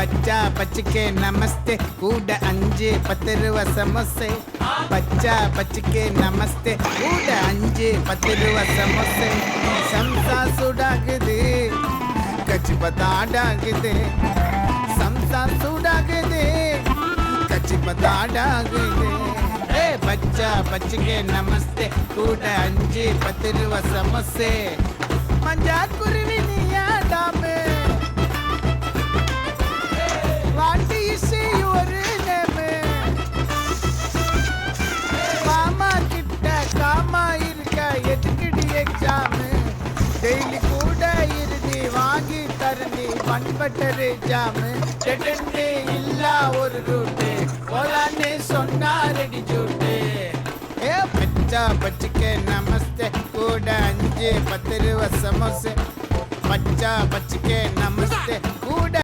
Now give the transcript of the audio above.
பச்சா பச்சிக்கே நமஸ்தே கூட 5-10 ரூபா சமோசே பச்சா பச்சிக்கே நமஸ்தே கூட 5-10 ரூபா சமோசே சம்சா சூடாகுது கச்சி பத்தாடாகுது சம்சா சூடாகுது கச்சி பத்தாடாகுது பச்சா பச்சிக்கே நமஸ்தே கூட 5-10 ரூபா சமோசே மஞ்சா குருவி நீயாடாமே What do you say your name? மாமா கிட்ட காமா இருக்க எதுக்கடி எக்ஸாம் டெய்லி கூட இறுதி வாங்கி தருணி பண்பட்டரு ஜாம் டெட்டே இல்ல ஒரு ரூட்டு போலான்னு சொன்னா ரெடி ஜூட்டு பச்சா பச்சிக்கே நமஸ்தே கூட 5-10 ரூபா சமோசே பச்சா பச்சிக்கே நமஸ்தே